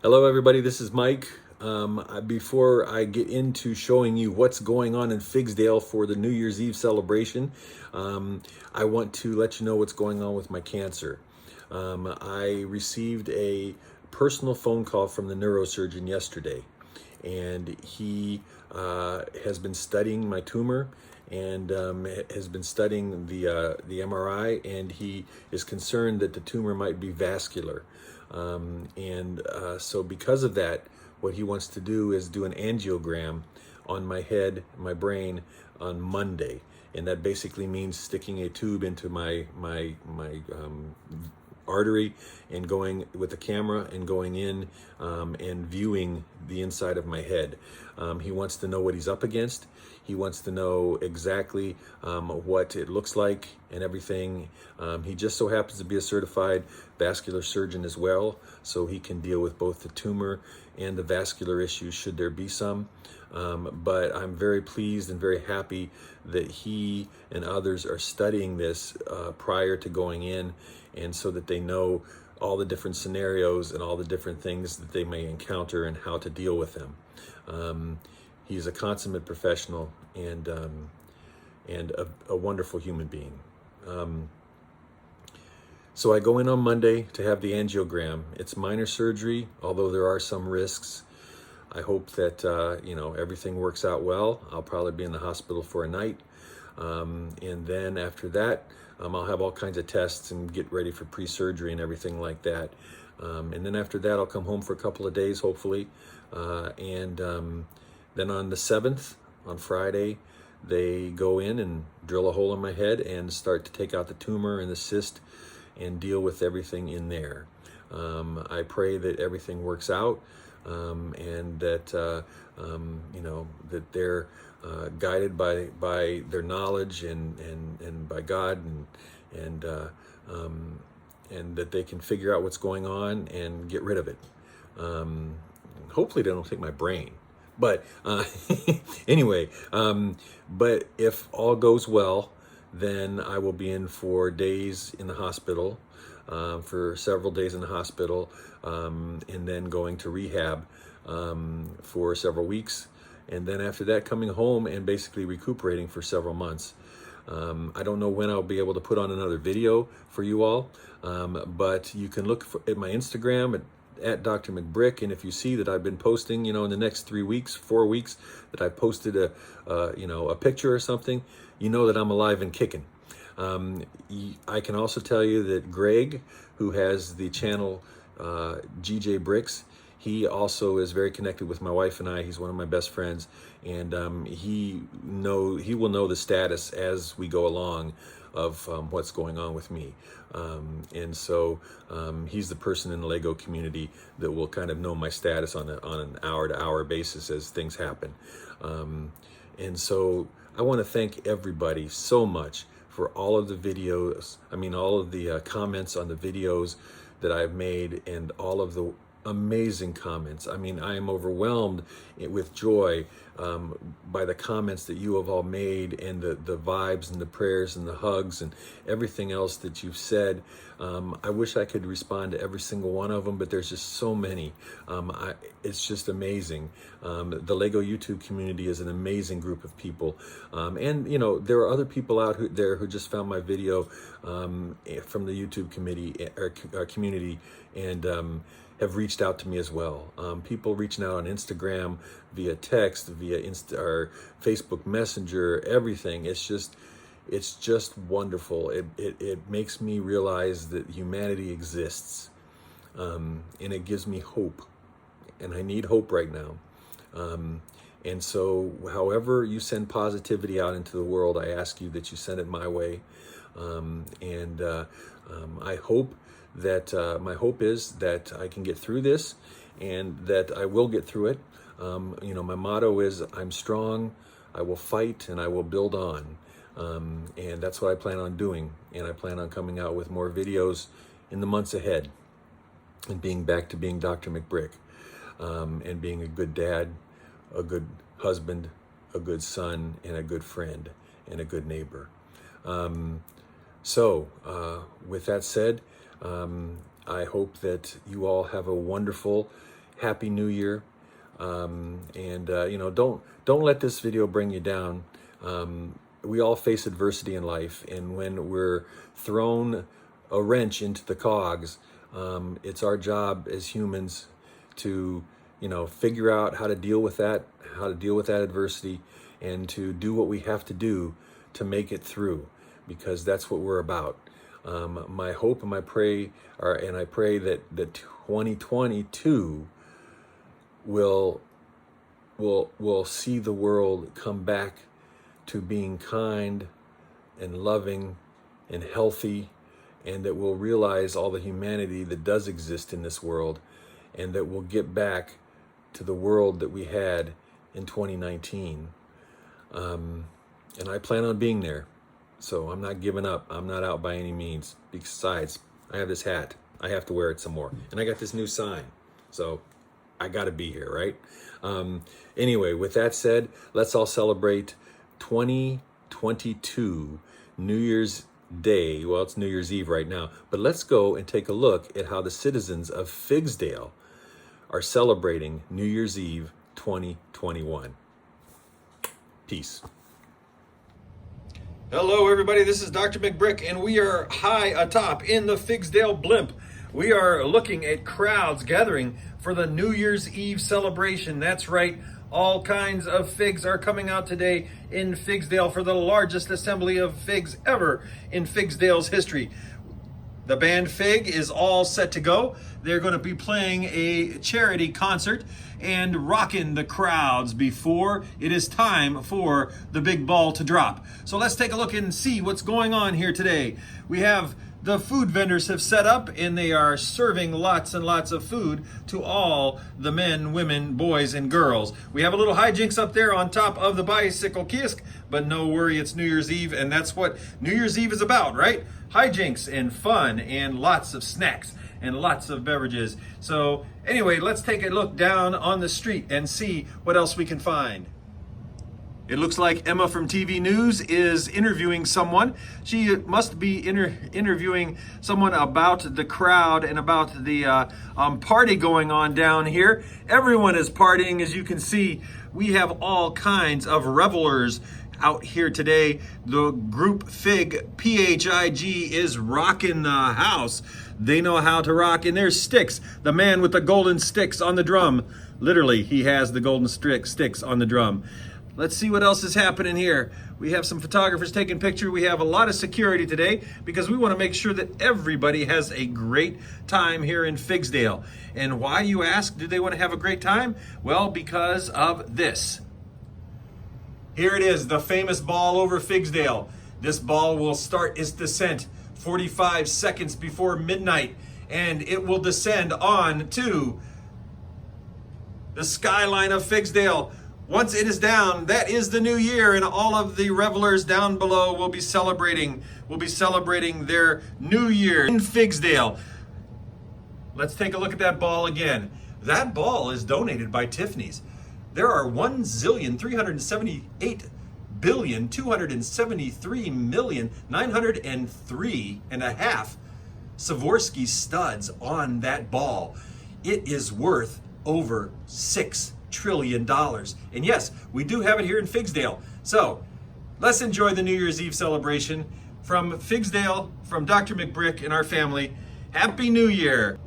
Hello, everybody. This is Mike. Before I get into showing you what's going on in Figsdale for the New Year's Eve celebration, I want to let you know what's going on with my cancer. I received a personal phone call from the neurosurgeon yesterday, and he has been studying my tumor and has been studying the MRI, and he is concerned that the tumor might be vascular. So because of that, what he wants to do is do an angiogram on my head, my brain, on Monday. And that basically means sticking a tube into my artery and going with the camera and going in and viewing the inside of my head. He wants to know what he's up against. He wants to know exactly what it looks like and everything. He just so happens to be a certified vascular surgeon as well, so he can deal with both the tumor and the vascular issues should there be some. But I'm very pleased and very happy that he and others are studying this prior to going in, and so that they know all the different scenarios and all the different things that they may encounter and how to deal with them. He's a consummate professional and a wonderful human being. So I go in on Monday to have the angiogram. It's minor surgery, although there are some risks. I hope that everything works out well. I'll probably be in the hospital for a night. And then after that, I'll have all kinds of tests and get ready for pre-surgery and everything like that. And then after that, I'll come home for a couple of days, hopefully. Then on the 7th, on Friday, they go in and drill a hole in my head and start to take out the tumor and the cyst and deal with everything in there. I pray that everything works out, and that that they're guided by their knowledge and by God, and that they can figure out what's going on and get rid of it. Hopefully they don't take my brain. But anyway, but if all goes well, then I will be in for days in the hospital, for several days in the hospital, and then going to rehab for several weeks. And then after that, coming home and basically recuperating for several months. I don't know when I'll be able to put on another video for you all, but you can look at my Instagram at Drmcbrick, and if you see that I've been posting, in the next 3 weeks, 4 weeks, that I posted a picture or something, you know that I'm alive and kicking. I can also tell you that Greg, who has the channel GJ Bricks, he also is very connected with my wife and I. He's one of my best friends, and he will know the status as we go along of what's going on with me. And so he's the person in the LEGO community that will kind of know my status on an hour-to-hour basis as things happen. And so I want to thank everybody so much for all of the videos, all of the comments on the videos that I've made, and all of the amazing comments. I am overwhelmed with joy by the comments that you have all made, and the vibes and the prayers and the hugs and everything else that you've said. I wish I could respond to every single one of them, but there's just so many. It's just amazing. The LEGO YouTube community is an amazing group of people. And there are other people out there who just found my video from the YouTube community and have reached out to me as well. People reaching out on Instagram, via text, via or Facebook Messenger, everything. It's just wonderful. It makes me realize that humanity exists, and it gives me hope, and I need hope right now. And so however you send positivity out into the world, I ask you that you send it my way. I hope that my hope is that I can get through this, and that I will get through it. My motto is, I'm strong, I will fight, and I will build on. And that's what I plan on doing. And I plan on coming out with more videos in the months ahead, and being back to being Dr. McBrick, and being a good dad, a good husband, a good son, and a good friend, and a good neighbor. So with that said, I hope that you all have a wonderful, Happy New Year. You know, don't let this video bring you down. We all face adversity in life, and when we're thrown a wrench into the cogs, it's our job as humans to, you know, figure out how to deal with that adversity, and to do what we have to do to make it through, because that's what we're about. My hope and my pray are, and I pray that 2022 will see the world come back to being kind and loving and healthy, and that we'll realize all the humanity that does exist in this world, and that we'll get back to the world that we had in 2019. And I plan on being there. So I'm not giving up. I'm not out by any means. Besides, I have this hat. I have to wear it some more. And I got this new sign. So I got to be here, right? Anyway, with that said, let's all celebrate 2022 New Year's Day. Well, it's New Year's Eve right now. But let's go and take a look at how the citizens of Figsdale are celebrating New Year's Eve 2021. Peace. Hello, everybody. This is Drmcbrick, and we are high atop in the Figsdale blimp. We are looking at crowds gathering for the New Year's Eve celebration. That's right. All kinds of figs are coming out today in Figsdale for the largest assembly of figs ever in Figsdale's history. The band Fig is all set to go. They're going to be playing a charity concert and rocking the crowds before it is time for the big ball to drop. So let's take a look and see what's going on here today. We have the food vendors have set up, and they are serving lots and lots of food to all the men, women, boys, and girls. We have a little hijinks up there on top of the bicycle kiosk, but no worry, it's New Year's Eve, and that's what New Year's Eve is about, right? Hijinks and fun and lots of snacks and lots of beverages. So anyway, let's take a look down on the street and see what else we can find. It looks like Emma from TV News is interviewing someone. She must be interviewing someone about the crowd and about the party going on down here. Everyone is partying, as you can see. We have all kinds of revelers out here today. The group Fig, P-H-I-G, is rocking the house. They know how to rock, and there's Sticks, the man with the golden sticks on the drum. Literally, he has the golden sticks on the drum. Let's see what else is happening here. We have some photographers taking pictures. We have a lot of security today because we want to make sure that everybody has a great time here in Figsdale. And why, you ask, do they want to have a great time? Well, because of this. Here it is, the famous ball over Figsdale. This ball will start its descent 45 seconds before midnight, and it will descend on to the skyline of Figsdale. Once it is down, that is the new year, and all of the revelers down below will be celebrating their new year in Figsdale. Let's take a look at that ball again. That ball is donated by Tiffany's. There are 1,378,273,903.5 Swarovski studs on that ball. It is worth over $6 trillion. And yes, we do have it here in Figsdale. So let's enjoy the New Year's Eve celebration from Figsdale, from Drmcbrick and our family. Happy New Year.